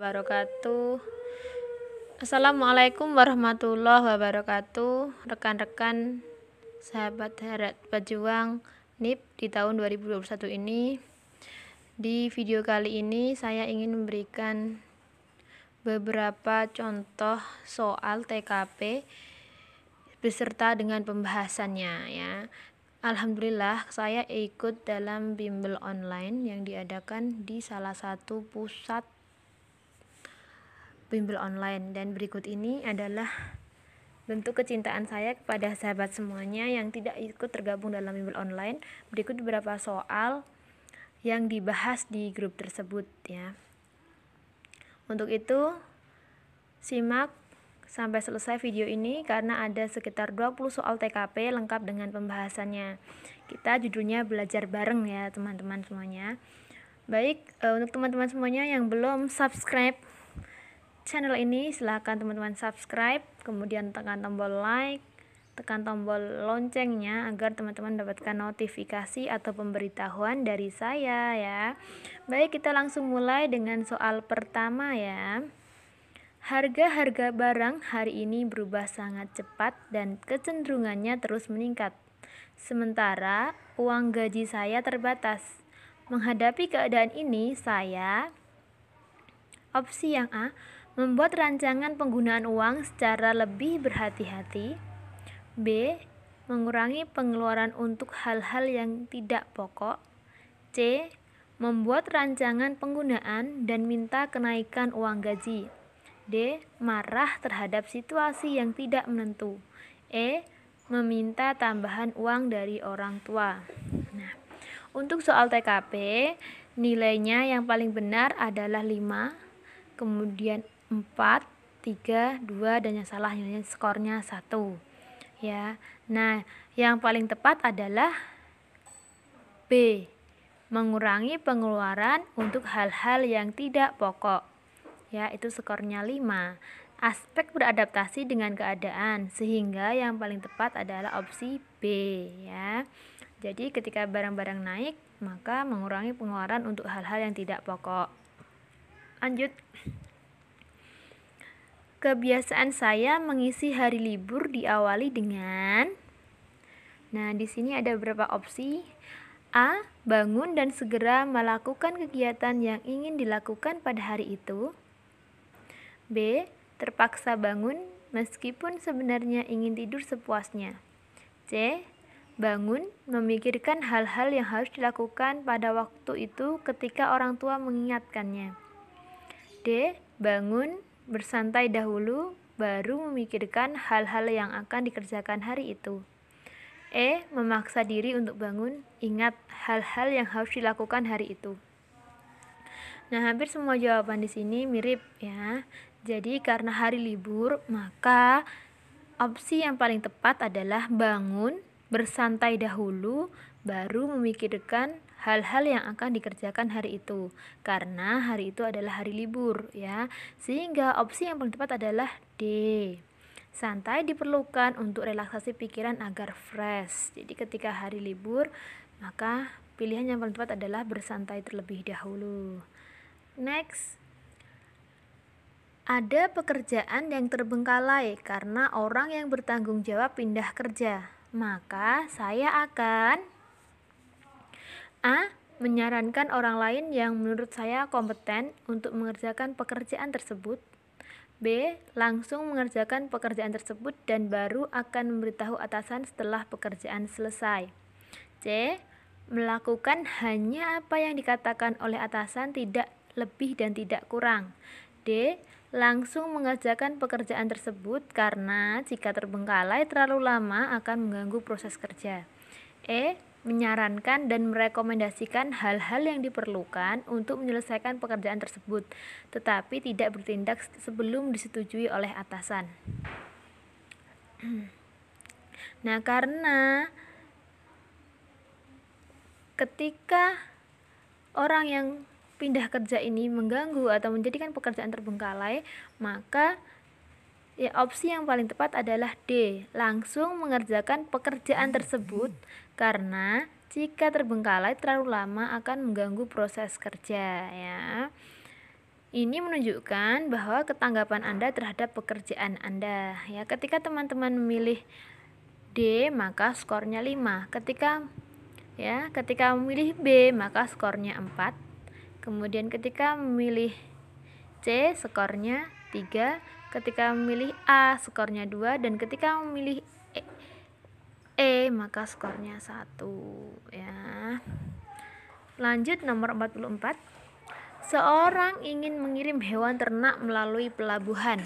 Wabarakatuh. Assalamualaikum warahmatullahi wabarakatuh. Rekan-rekan sahabat berjuang NIP di tahun 2021 ini. Di video kali ini saya ingin memberikan beberapa contoh soal TKP beserta dengan pembahasannya ya. Alhamdulillah saya ikut dalam bimbel online yang diadakan di salah satu pusat bimbel online, dan berikut ini adalah bentuk kecintaan saya kepada sahabat semuanya yang tidak ikut tergabung dalam bimbel online. Berikut beberapa soal yang dibahas di grup tersebut ya. Untuk itu simak sampai selesai video ini karena ada sekitar 20 soal TKP lengkap dengan pembahasannya. Kita judulnya belajar bareng ya teman-teman semuanya. Baik, untuk teman-teman semuanya yang belum subscribe channel ini, silahkan teman-teman subscribe, kemudian tekan tombol like, tekan tombol loncengnya agar teman-teman mendapatkan notifikasi atau pemberitahuan dari saya ya. Baik, kita langsung mulai dengan soal pertama ya. Harga-harga barang hari ini berubah sangat cepat dan kecenderungannya terus meningkat. Sementara uang gaji saya terbatas. Menghadapi keadaan ini, saya opsi yang A, membuat rancangan penggunaan uang secara lebih berhati-hati. B, mengurangi pengeluaran untuk hal-hal yang tidak pokok. C, membuat rancangan penggunaan dan minta kenaikan uang gaji. D, marah terhadap situasi yang tidak menentu. E, meminta tambahan uang dari orang tua. Nah, untuk soal TKP, nilainya yang paling benar adalah 5, kemudian 4, 3, 2, dan yang salah nilainya skornya 1 ya. Nah, yang paling tepat adalah B, mengurangi pengeluaran untuk hal-hal yang tidak pokok ya, itu skornya 5. Aspek beradaptasi dengan keadaan, sehingga yang paling tepat adalah opsi B ya. Jadi ketika barang-barang naik, maka mengurangi pengeluaran untuk hal-hal yang tidak pokok. Lanjut. Kebiasaan saya mengisi hari libur diawali dengan, nah di sini ada beberapa opsi. A, bangun dan segera melakukan kegiatan yang ingin dilakukan pada hari itu. B, terpaksa bangun meskipun sebenarnya ingin tidur sepuasnya. C, bangun memikirkan hal-hal yang harus dilakukan pada waktu itu ketika orang tua mengingatkannya. D, bangun bersantai dahulu, baru memikirkan hal-hal yang akan dikerjakan hari itu. E, memaksa diri untuk bangun, ingat hal-hal yang harus dilakukan hari itu. Nah, hampir semua jawaban di sini mirip ya. Jadi karena hari libur, maka opsi yang paling tepat adalah bangun, bersantai dahulu, baru memikirkan hal-hal yang akan dikerjakan hari itu, karena hari itu adalah hari libur ya. Sehingga opsi yang paling tepat adalah D, santai diperlukan untuk relaksasi pikiran agar fresh. Jadi ketika hari libur, maka pilihan yang paling tepat adalah bersantai terlebih dahulu. Next, ada pekerjaan yang terbengkalai karena orang yang bertanggung jawab pindah kerja. Maka saya akan A, menyarankan orang lain yang menurut saya kompeten untuk mengerjakan pekerjaan tersebut. B, langsung mengerjakan pekerjaan tersebut dan baru akan memberitahu atasan setelah pekerjaan selesai. C, melakukan hanya apa yang dikatakan oleh atasan, tidak lebih dan tidak kurang. D, langsung mengerjakan pekerjaan tersebut karena jika terbengkalai terlalu lama akan mengganggu proses kerja. E, menyarankan dan merekomendasikan hal-hal yang diperlukan untuk menyelesaikan pekerjaan tersebut, tetapi tidak bertindak sebelum disetujui oleh atasan. Nah, karena ketika orang yang pindah kerja ini mengganggu atau menjadikan pekerjaan terbengkalai, maka ya opsi yang paling tepat adalah D, langsung mengerjakan pekerjaan tersebut karena jika terbengkalai terlalu lama akan mengganggu proses kerja ya. Ini menunjukkan bahwa ketanggapan Anda terhadap pekerjaan Anda. Ya, ketika teman-teman memilih D, maka skornya 5. Ketika memilih B, maka skornya 4. Kemudian ketika memilih C, skornya 3. Ketika memilih A, skornya 2. Dan ketika memilih E, maka skornya 1. Ya. Lanjut nomor 44. Seorang ingin mengirim hewan ternak melalui pelabuhan,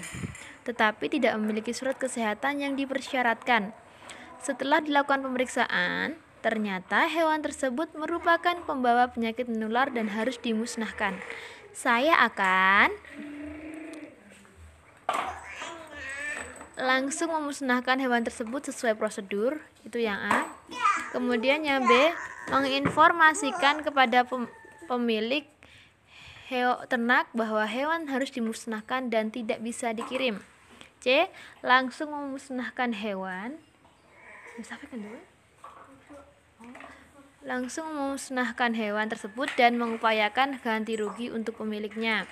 tetapi tidak memiliki surat kesehatan yang dipersyaratkan. Setelah dilakukan pemeriksaan, ternyata hewan tersebut merupakan pembawa penyakit menular dan harus dimusnahkan. Saya akan langsung memusnahkan hewan tersebut sesuai prosedur, itu yang A. Kemudian yang B, menginformasikan kepada pemilik ternak bahwa hewan harus dimusnahkan dan tidak bisa dikirim. C, langsung memusnahkan hewan. Langsung memusnahkan hewan tersebut dan mengupayakan ganti rugi untuk pemiliknya.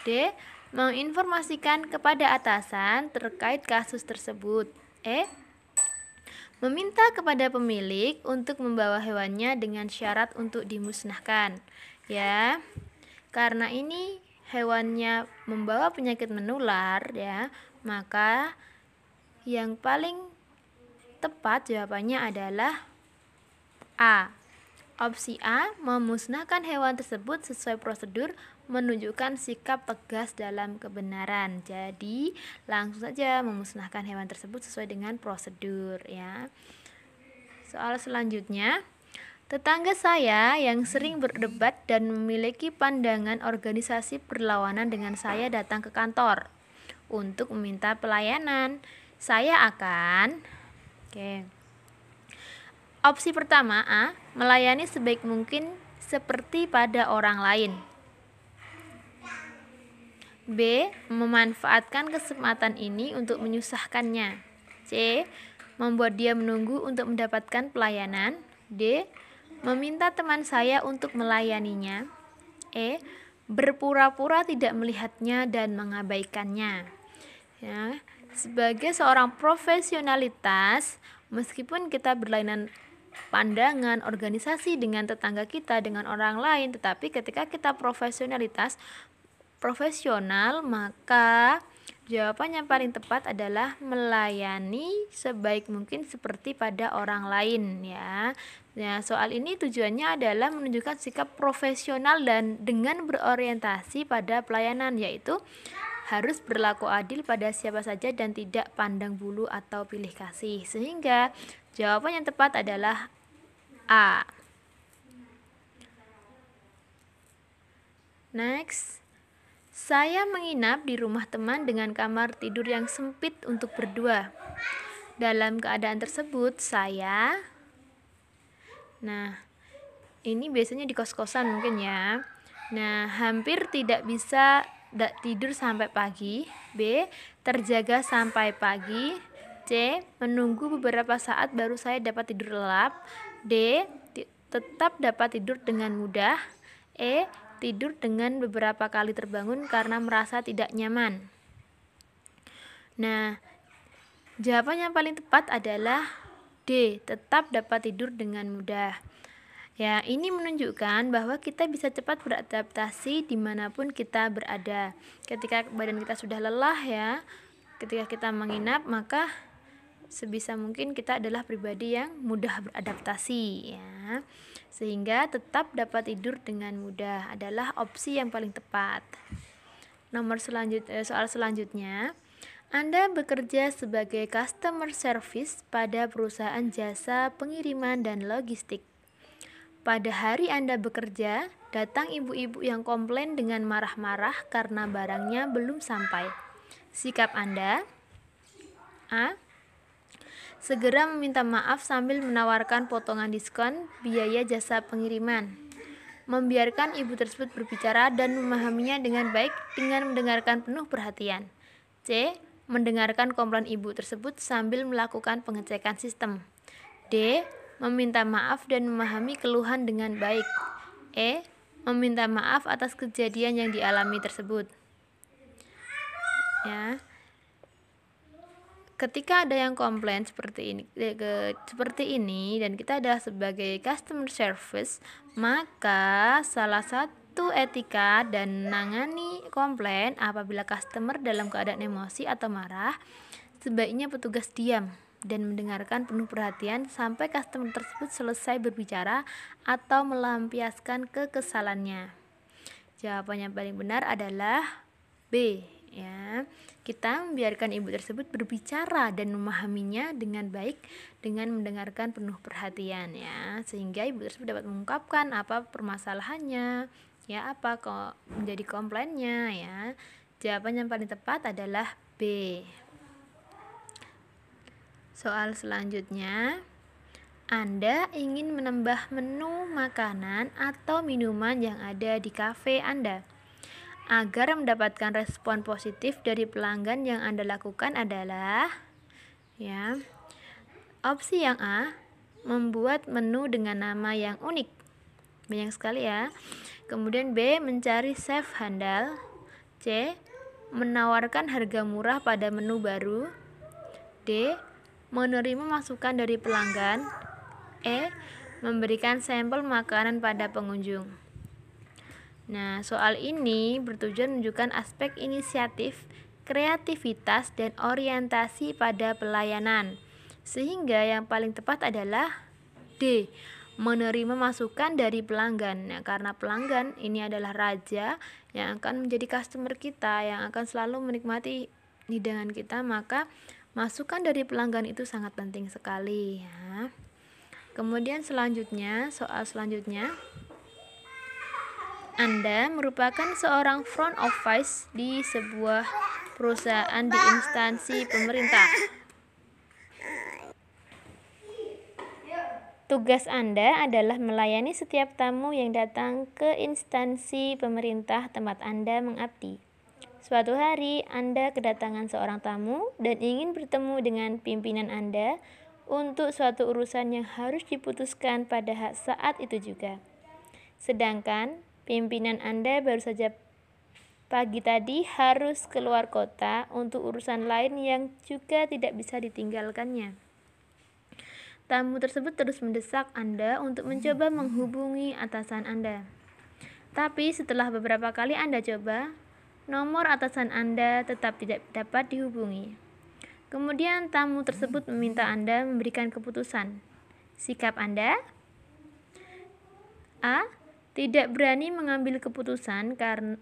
D, menginformasikan kepada atasan terkait kasus tersebut. E, meminta kepada pemilik untuk membawa hewannya dengan syarat untuk dimusnahkan. Ya, karena ini hewannya membawa penyakit menular, ya, maka yang paling tepat jawabannya adalah A. Opsi A, memusnahkan hewan tersebut sesuai prosedur, menunjukkan sikap tegas dalam kebenaran. Jadi, langsung saja memusnahkan hewan tersebut sesuai dengan prosedur, ya. Soal selanjutnya, tetangga saya yang sering berdebat dan memiliki pandangan organisasi berlawanan dengan saya datang ke kantor untuk meminta pelayanan. Saya akan opsi pertama A, melayani sebaik mungkin seperti pada orang lain. B, memanfaatkan kesempatan ini untuk menyusahkannya. C, membuat dia menunggu untuk mendapatkan pelayanan. D, meminta teman saya untuk melayaninya. E, berpura-pura tidak melihatnya dan mengabaikannya. Ya, sebagai seorang profesionalitas, meskipun kita berlainan pandangan organisasi dengan tetangga kita, dengan orang lain, tetapi ketika kita profesional, maka jawaban yang paling tepat adalah melayani sebaik mungkin seperti pada orang lain, ya. Nah, soal ini tujuannya adalah menunjukkan sikap profesional dan dengan berorientasi pada pelayanan, yaitu harus berlaku adil pada siapa saja dan tidak pandang bulu atau pilih kasih. Sehingga jawaban yang tepat adalah A. Next, saya menginap di rumah teman dengan kamar tidur yang sempit untuk berdua. Dalam keadaan tersebut, ini biasanya di kos-kosan mungkin, ya. Nah, hampir tidak bisa tidur sampai pagi. B, terjaga sampai pagi. C, menunggu beberapa saat baru saya dapat tidur lelap. D, tetap dapat tidur dengan mudah. E, tidur dengan beberapa kali terbangun karena merasa tidak nyaman. Nah, jawaban yang paling tepat adalah D, tetap dapat tidur dengan mudah. Ya, ini menunjukkan bahwa kita bisa cepat beradaptasi dimanapun kita berada. Ketika badan kita sudah lelah, ya, ketika kita menginap, maka sebisa mungkin kita adalah pribadi yang mudah beradaptasi, ya. Sehingga tetap dapat tidur dengan mudah adalah opsi yang paling tepat. Soal selanjutnya, Anda bekerja sebagai customer service pada perusahaan jasa pengiriman dan logistik. Pada hari Anda bekerja, datang ibu-ibu yang komplain dengan marah-marah karena barangnya belum sampai. Sikap Anda: A, segera meminta maaf sambil menawarkan potongan diskon biaya jasa pengiriman. Membiarkan ibu tersebut berbicara dan memahaminya dengan baik dengan mendengarkan penuh perhatian. C, mendengarkan komplain ibu tersebut sambil melakukan pengecekan sistem. D, meminta maaf dan memahami keluhan dengan baik. E, meminta maaf atas kejadian yang dialami tersebut. Ya. Ketika ada yang komplain seperti ini dan kita adalah sebagai customer service, maka salah satu etika dan menangani komplain apabila customer dalam keadaan emosi atau marah, sebaiknya petugas diam dan mendengarkan penuh perhatian sampai customer tersebut selesai berbicara atau melampiaskan kekesalannya. Jawaban yang paling benar adalah B, ya. Kita membiarkan ibu tersebut berbicara dan memahaminya dengan baik dengan mendengarkan penuh perhatian, ya, sehingga ibu tersebut dapat mengungkapkan apa permasalahannya, ya, apa kok menjadi komplainnya, ya. Jawaban yang paling tepat adalah B. Soal selanjutnya, Anda ingin menambah menu makanan atau minuman yang ada di kafe Anda. Agar mendapatkan respon positif dari pelanggan, yang Anda lakukan adalah, ya, opsi yang A, membuat menu dengan nama yang unik. Banyak sekali, ya. Kemudian B, mencari chef handal. C, menawarkan harga murah pada menu baru. D, menerima masukan dari pelanggan. E, memberikan sampel makanan pada pengunjung. Nah, soal ini bertujuan menunjukkan aspek inisiatif, kreativitas, dan orientasi pada pelayanan. Sehingga yang paling tepat adalah D, menerima masukan dari pelanggan. Nah, karena pelanggan ini adalah raja yang akan menjadi customer kita, yang akan selalu menikmati hidangan kita, maka masukan dari pelanggan itu sangat penting sekali, ya. Kemudian selanjutnya, soal selanjutnya, Anda merupakan seorang front office di sebuah perusahaan di instansi pemerintah. Tugas Anda adalah melayani setiap tamu yang datang ke instansi pemerintah tempat Anda mengabdi. Suatu hari, Anda kedatangan seorang tamu dan ingin bertemu dengan pimpinan Anda untuk suatu urusan yang harus diputuskan pada saat itu juga. Sedangkan pimpinan Anda baru saja pagi tadi harus keluar kota untuk urusan lain yang juga tidak bisa ditinggalkannya. Tamu tersebut terus mendesak Anda untuk mencoba menghubungi atasan Anda. Tapi setelah beberapa kali Anda coba, nomor atasan Anda tetap tidak dapat dihubungi. Kemudian tamu tersebut meminta Anda memberikan keputusan. Sikap Anda? A, tidak berani mengambil keputusan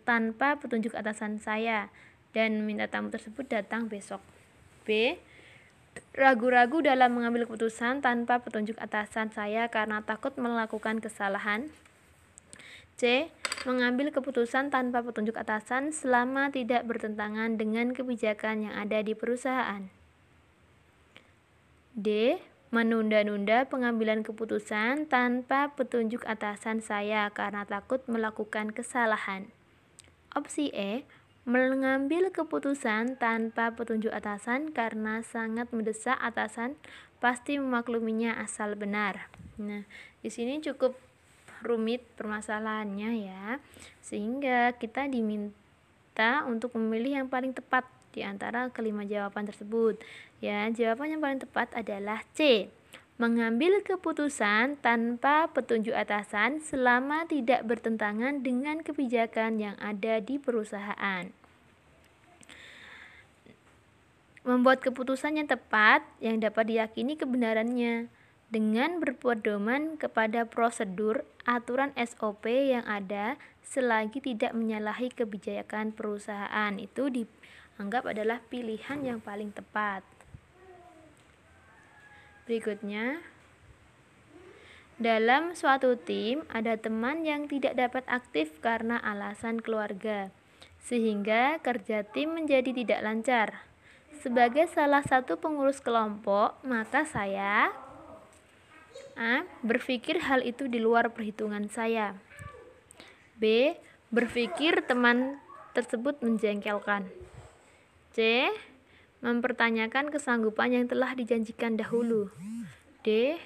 tanpa petunjuk atasan saya dan meminta tamu tersebut datang besok. B, ragu-ragu dalam mengambil keputusan tanpa petunjuk atasan saya karena takut melakukan kesalahan. C, mengambil keputusan tanpa petunjuk atasan selama tidak bertentangan dengan kebijakan yang ada di perusahaan. D, menunda-nunda pengambilan keputusan tanpa petunjuk atasan saya karena takut melakukan kesalahan. Opsi E, mengambil keputusan tanpa petunjuk atasan karena sangat mendesak atasan pasti memakluminya asal benar. Nah, di sini cukup rumit permasalahannya, ya. Sehingga kita diminta untuk memilih yang paling tepat di antara kelima jawaban tersebut. Ya, jawaban yang paling tepat adalah C, mengambil keputusan tanpa petunjuk atasan selama tidak bertentangan dengan kebijakan yang ada di perusahaan. Membuat keputusan yang tepat yang dapat diyakini kebenarannya dengan berpedoman kepada prosedur aturan SOP yang ada selagi tidak menyalahi kebijakan perusahaan, itu dianggap adalah pilihan yang paling tepat. Berikutnya, dalam suatu tim ada teman yang tidak dapat aktif karena alasan keluarga, sehingga kerja tim menjadi tidak lancar. Sebagai salah satu pengurus kelompok, maka saya A, berpikir hal itu di luar perhitungan saya. B, berpikir teman tersebut menjengkelkan. C, mempertanyakan kesanggupan yang telah dijanjikan dahulu. D,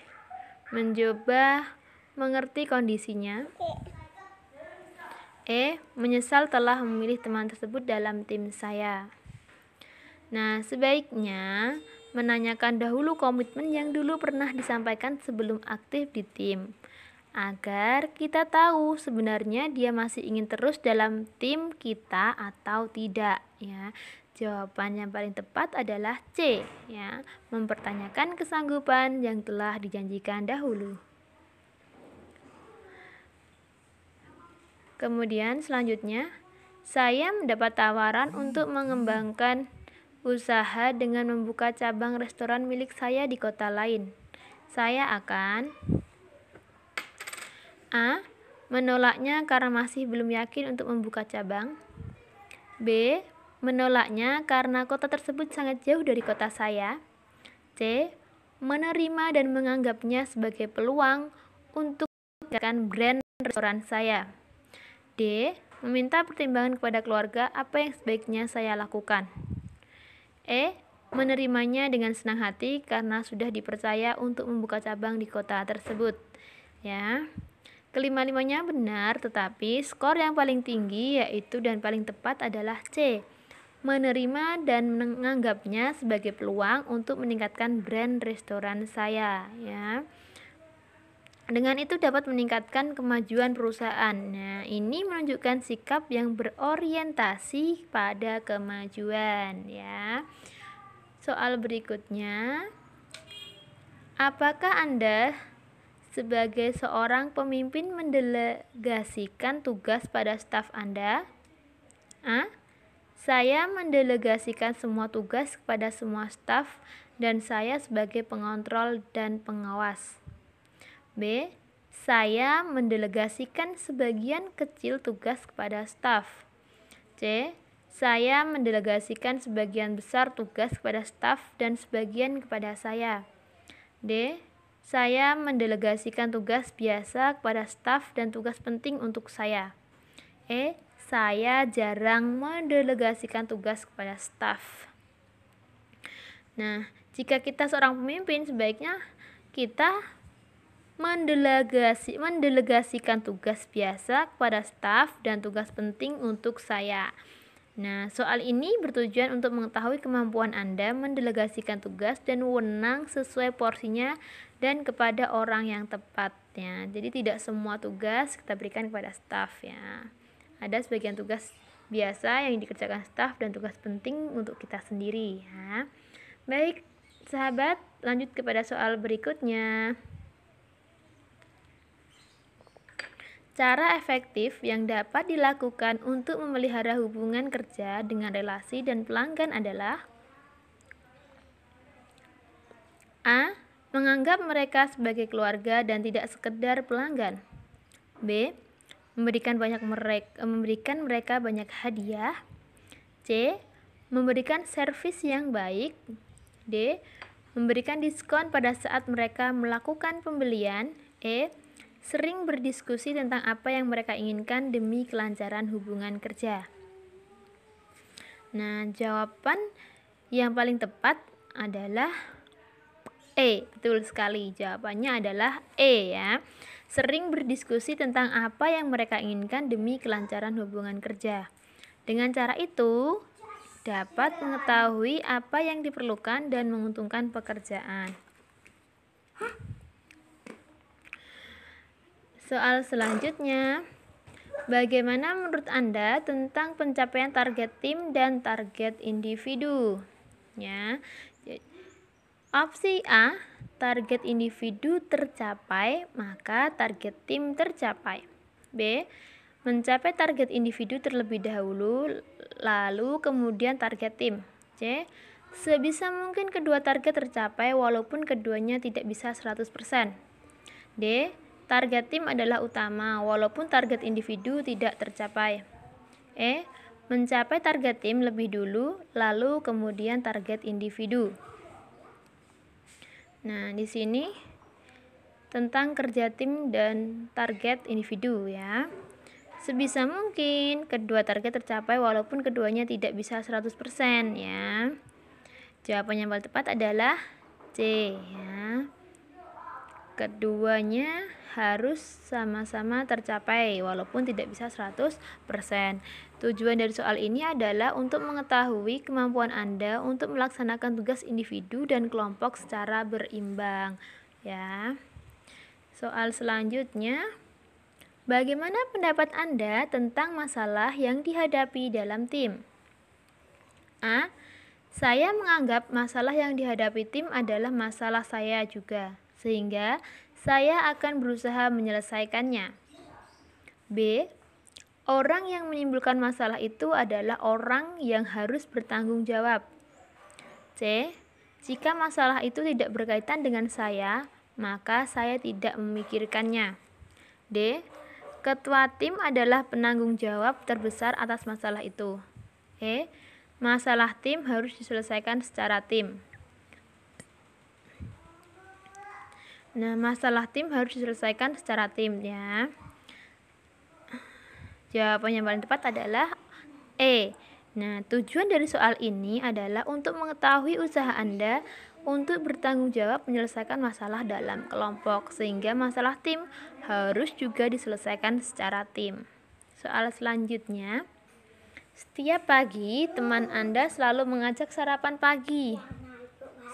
mencoba mengerti kondisinya. Menyesal telah memilih teman tersebut dalam tim saya. Nah, sebaiknya menanyakan dahulu komitmen yang dulu pernah disampaikan sebelum aktif di tim, agar kita tahu sebenarnya dia masih ingin terus dalam tim kita atau tidak, ya. Jawaban yang paling tepat adalah C, ya, mempertanyakan kesanggupan yang telah dijanjikan dahulu. Kemudian selanjutnya, saya mendapat tawaran untuk mengembangkan usaha dengan membuka cabang restoran milik saya di kota lain. Saya akan A. Menolaknya karena masih belum yakin untuk membuka cabang. B. Menolaknya karena kota tersebut sangat jauh dari kota saya. C. Menerima dan menganggapnya sebagai peluang untuk meningkatkan brand restoran saya. D. Meminta pertimbangan kepada keluarga apa yang sebaiknya saya lakukan. Menerimanya dengan senang hati karena sudah dipercaya untuk membuka cabang di kota tersebut. Ya, kelima-limanya benar, tetapi skor yang paling tinggi yaitu dan paling tepat adalah C. Menerima dan menganggapnya sebagai peluang untuk meningkatkan brand restoran saya. Ya. Dengan itu dapat meningkatkan kemajuan perusahaan. Nah, ini menunjukkan sikap yang berorientasi pada kemajuan, ya. Soal berikutnya, apakah Anda sebagai seorang pemimpin mendelegasikan tugas pada staf Anda? A. Saya mendelegasikan semua tugas kepada semua staf dan saya sebagai pengontrol dan pengawas. B. Saya mendelegasikan sebagian kecil tugas kepada staf. C. Saya mendelegasikan sebagian besar tugas kepada staf dan sebagian kepada saya. D. Saya mendelegasikan tugas biasa kepada staf dan tugas penting untuk saya. Saya jarang mendelegasikan tugas kepada staf. Nah, jika kita seorang pemimpin, sebaiknya kita mendelegasikan tugas biasa kepada staf dan tugas penting untuk saya. Nah, soal ini bertujuan untuk mengetahui kemampuan Anda mendelegasikan tugas dan wewenang sesuai porsinya dan kepada orang yang tepat, ya. Jadi tidak semua tugas kita berikan kepada staf, ya. Ada sebagian tugas biasa yang dikerjakan staf dan tugas penting untuk kita sendiri, ya. Baik, sahabat, lanjut kepada soal berikutnya. Cara efektif yang dapat dilakukan untuk memelihara hubungan kerja dengan relasi dan pelanggan adalah A. Menganggap mereka sebagai keluarga dan tidak sekedar pelanggan. B. Memberikan mereka banyak hadiah. C. Memberikan servis yang baik. D. Memberikan diskon pada saat mereka melakukan pembelian. Sering berdiskusi tentang apa yang mereka inginkan demi kelancaran hubungan kerja. Nah, jawaban yang paling tepat adalah betul sekali. Jawabannya adalah ya. Sering berdiskusi tentang apa yang mereka inginkan demi kelancaran hubungan kerja. Dengan cara itu, dapat mengetahui apa yang diperlukan dan menguntungkan pekerjaan. Soal selanjutnya, bagaimana menurut Anda tentang pencapaian target tim dan target individu? Ya. Opsi A, target individu tercapai, maka target tim tercapai. B, mencapai target individu terlebih dahulu, lalu kemudian target tim. C, sebisa mungkin kedua target tercapai walaupun keduanya tidak bisa 100%. D, target tim adalah utama walaupun target individu tidak tercapai. Mencapai target tim lebih dulu, lalu kemudian target individu. Nah, di sini tentang kerja tim dan target individu, ya. Sebisa mungkin kedua target tercapai walaupun keduanya tidak bisa 100%, ya. Jawaban yang paling tepat adalah C, ya. Keduanya harus sama-sama tercapai walaupun tidak bisa 100%. Tujuan dari soal ini adalah untuk mengetahui kemampuan Anda untuk melaksanakan tugas individu dan kelompok secara berimbang, ya. Soal selanjutnya, bagaimana pendapat Anda tentang masalah yang dihadapi dalam tim? A. Saya menganggap masalah yang dihadapi tim adalah masalah saya juga, sehingga saya akan berusaha menyelesaikannya. B. Orang yang menimbulkan masalah itu adalah orang yang harus bertanggung jawab. C. Jika masalah itu tidak berkaitan dengan saya, maka saya tidak memikirkannya. D. Ketua tim adalah penanggung jawab terbesar atas masalah itu. E. Masalah tim harus diselesaikan secara tim. Nah, masalah tim harus diselesaikan secara tim, ya. Jawaban yang paling tepat adalah E. Nah, tujuan dari soal ini adalah untuk mengetahui usaha Anda untuk bertanggung jawab menyelesaikan masalah dalam kelompok, sehingga masalah tim harus juga diselesaikan secara tim. Soal selanjutnya, setiap pagi teman Anda selalu mengajak sarapan pagi.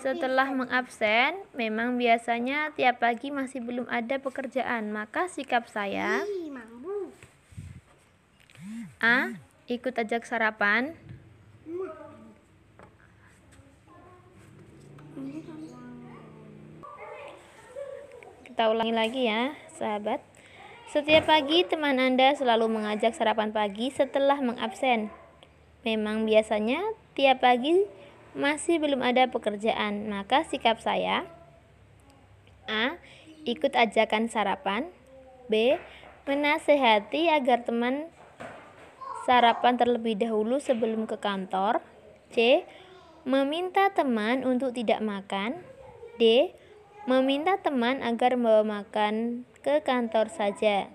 Setelah mengabsen, memang biasanya tiap pagi masih belum ada pekerjaan, maka sikap saya A. Ikut ajak sarapan. Kita ulangi lagi ya, sahabat. Setiap pagi teman Anda selalu mengajak sarapan pagi setelah mengabsen. Memang biasanya tiap pagi masih belum ada pekerjaan, maka sikap saya A. Ikut ajakan sarapan. B. Menasehati agar teman sarapan terlebih dahulu sebelum ke kantor. C. Meminta teman untuk tidak makan. D. Meminta teman agar membawa makan ke kantor saja.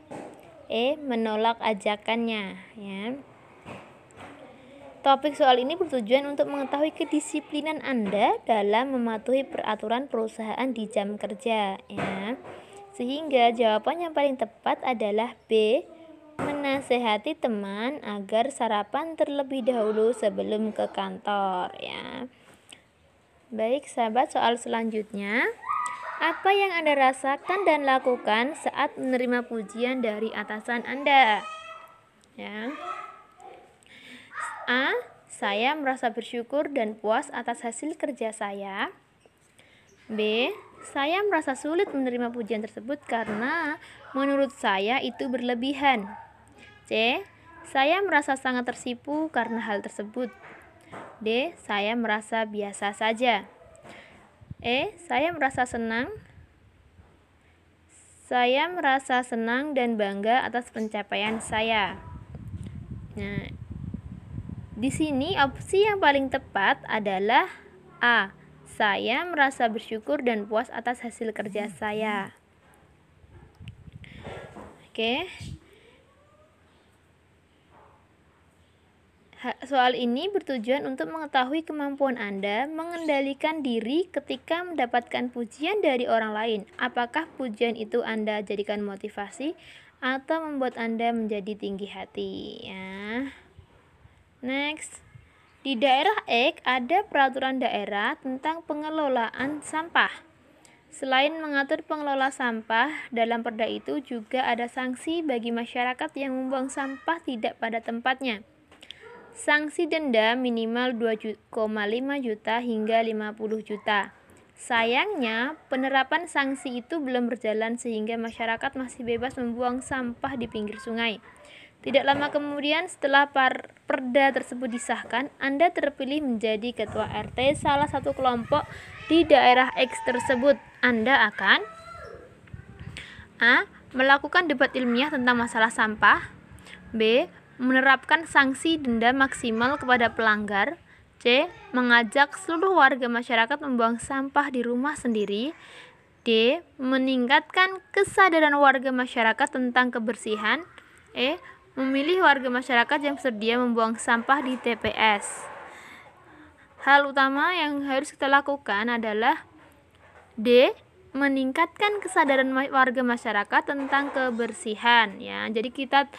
E. Menolak ajakannya, ya. Topik soal ini bertujuan untuk mengetahui kedisiplinan Anda dalam mematuhi peraturan perusahaan di jam kerja, ya. Sehingga jawaban yang paling tepat adalah B. Menasehati teman agar sarapan terlebih dahulu sebelum ke kantor, ya. Baik, sahabat, soal selanjutnya. Apa yang Anda rasakan dan lakukan saat menerima pujian dari atasan Anda? Ya. A. Saya merasa bersyukur dan puas atas hasil kerja saya. B. Saya merasa sulit menerima pujian tersebut karena menurut saya itu berlebihan. C. Saya merasa sangat tersipu karena hal tersebut. D. Saya merasa biasa saja. E. Saya merasa senang. Saya merasa senang dan bangga atas pencapaian saya. Nah, di sini opsi yang paling tepat adalah A. Saya merasa bersyukur dan puas atas hasil kerja saya. Oke. Soal ini bertujuan untuk mengetahui kemampuan Anda mengendalikan diri ketika mendapatkan pujian dari orang lain. Apakah pujian itu Anda jadikan motivasi atau membuat Anda menjadi tinggi hati, ya. Next, di daerah X ada peraturan daerah tentang pengelolaan sampah. Selain mengatur pengelola sampah, dalam perda itu juga ada sanksi bagi masyarakat yang membuang sampah tidak pada tempatnya. Sanksi denda minimal 2,5 juta hingga 50 juta. Sayangnya, penerapan sanksi itu belum berjalan sehingga masyarakat masih bebas membuang sampah di pinggir sungai. Tidak lama kemudian setelah perda tersebut disahkan, Anda terpilih menjadi ketua RT salah satu kelompok di daerah X tersebut. Anda akan A. Melakukan debat ilmiah tentang masalah sampah. B. Menerapkan sanksi denda maksimal kepada pelanggar. C. Mengajak seluruh warga masyarakat membuang sampah di rumah sendiri. D. Meningkatkan kesadaran warga masyarakat tentang kebersihan. E. Memilih warga masyarakat yang bersedia membuang sampah di TPS. Hal utama yang harus kita lakukan adalah D. meningkatkan kesadaran warga masyarakat tentang kebersihan ya. Jadi kita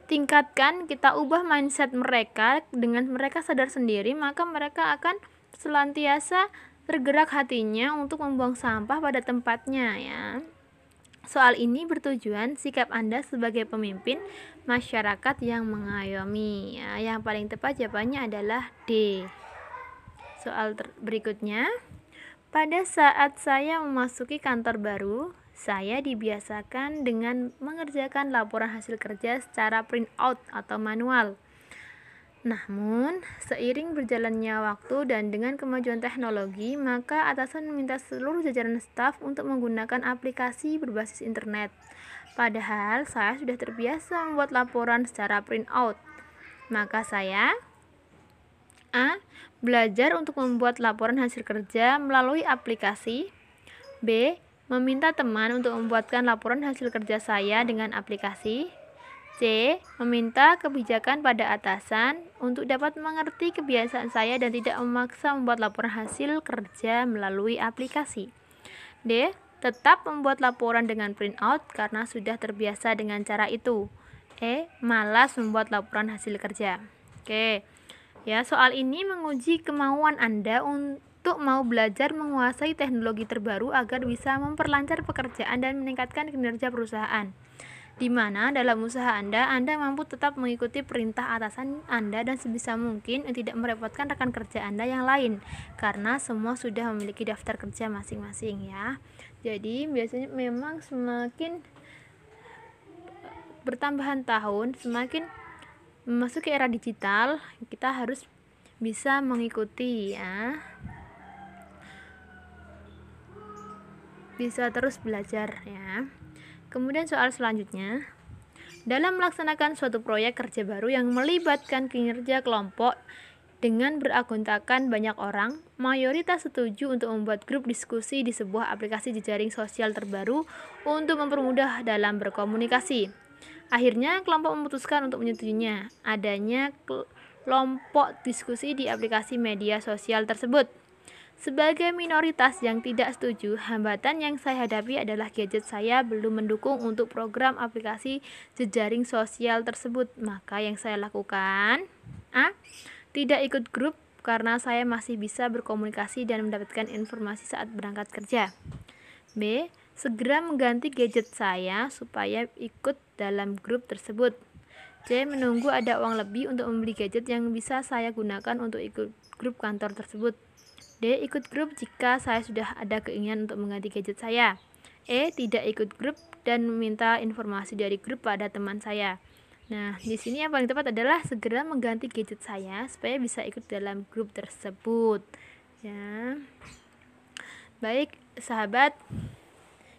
tingkatkan, kita ubah mindset mereka. Dengan mereka sadar sendiri, maka mereka akan senantiasa tergerak hatinya untuk membuang sampah pada tempatnya ya. Soal ini bertujuan sikap Anda sebagai pemimpin masyarakat yang mengayomi ya. Yang paling tepat jawabannya adalah D. Soal berikutnya, pada saat saya memasuki kantor baru, saya dibiasakan dengan mengerjakan laporan hasil kerja secara print out atau manual. Namun, seiring berjalannya waktu dan dengan kemajuan teknologi, maka atasan meminta seluruh jajaran staf untuk menggunakan aplikasi berbasis internet. Padahal saya sudah terbiasa membuat laporan secara print out. Maka saya A. Belajar untuk membuat laporan hasil kerja melalui aplikasi. B. Meminta teman untuk membuatkan laporan hasil kerja saya dengan aplikasi. C. Meminta kebijakan pada atasan untuk dapat mengerti kebiasaan saya dan tidak memaksa membuat laporan hasil kerja melalui aplikasi. D. Tetap membuat laporan dengan print out karena sudah terbiasa dengan cara itu. E. Malas membuat laporan hasil kerja. Oke. Ya, soal ini menguji kemauan Anda untuk mau belajar menguasai teknologi terbaru agar bisa memperlancar pekerjaan dan meningkatkan kinerja perusahaan. Di mana dalam usaha Anda mampu tetap mengikuti perintah atasan Anda dan sebisa mungkin tidak merepotkan rekan kerja Anda yang lain, karena semua sudah memiliki daftar kerja masing-masing ya. Jadi biasanya memang semakin bertambahan tahun, semakin memasuki era digital, kita harus bisa mengikuti ya. Bisa terus belajar ya. Kemudian soal selanjutnya, dalam melaksanakan suatu proyek kerja baru yang melibatkan kinerja kelompok dengan beragontakan banyak orang, mayoritas setuju untuk membuat grup diskusi di sebuah aplikasi jejaring sosial terbaru untuk mempermudah dalam berkomunikasi. Akhirnya kelompok memutuskan untuk menyetujuinya adanya kelompok diskusi di aplikasi media sosial tersebut. Sebagai minoritas yang tidak setuju, hambatan yang saya hadapi adalah gadget saya belum mendukung untuk program aplikasi jejaring sosial tersebut. Maka yang saya lakukan, A. Tidak ikut grup karena saya masih bisa berkomunikasi dan mendapatkan informasi saat berangkat kerja. B. Segera mengganti gadget saya supaya ikut dalam grup tersebut. C. Menunggu ada uang lebih untuk membeli gadget yang bisa saya gunakan untuk ikut grup kantor tersebut. D. Ikut grup jika saya sudah ada keinginan untuk mengganti gadget saya. E. Tidak ikut grup dan meminta informasi dari grup pada teman saya. Nah, di sini yang paling tepat adalah segera mengganti gadget saya supaya bisa ikut dalam grup tersebut. Ya. Baik, sahabat,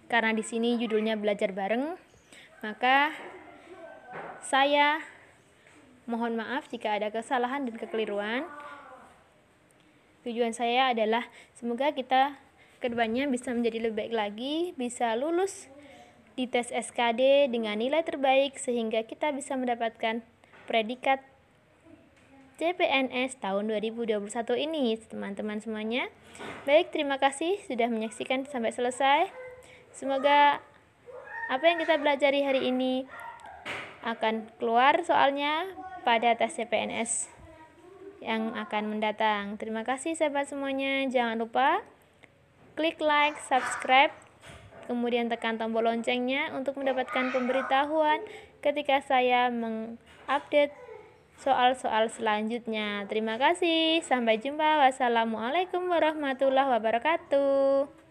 karena di sini judulnya belajar bareng, maka saya mohon maaf jika ada kesalahan dan kekeliruan. Tujuan saya adalah semoga kita kedepannya bisa menjadi lebih baik lagi, bisa lulus di tes SKD dengan nilai terbaik sehingga kita bisa mendapatkan predikat CPNS tahun 2021 ini, teman-teman semuanya. Baik, terima kasih sudah menyaksikan sampai selesai. Semoga apa yang kita pelajari hari ini akan keluar soalnya pada tes CPNS yang akan mendatang. Terima kasih sahabat semuanya. Jangan lupa klik like, subscribe, kemudian tekan tombol loncengnya untuk mendapatkan pemberitahuan ketika saya mengupdate soal-soal selanjutnya. Terima kasih. Sampai jumpa. Wassalamualaikum warahmatullahi wabarakatuh.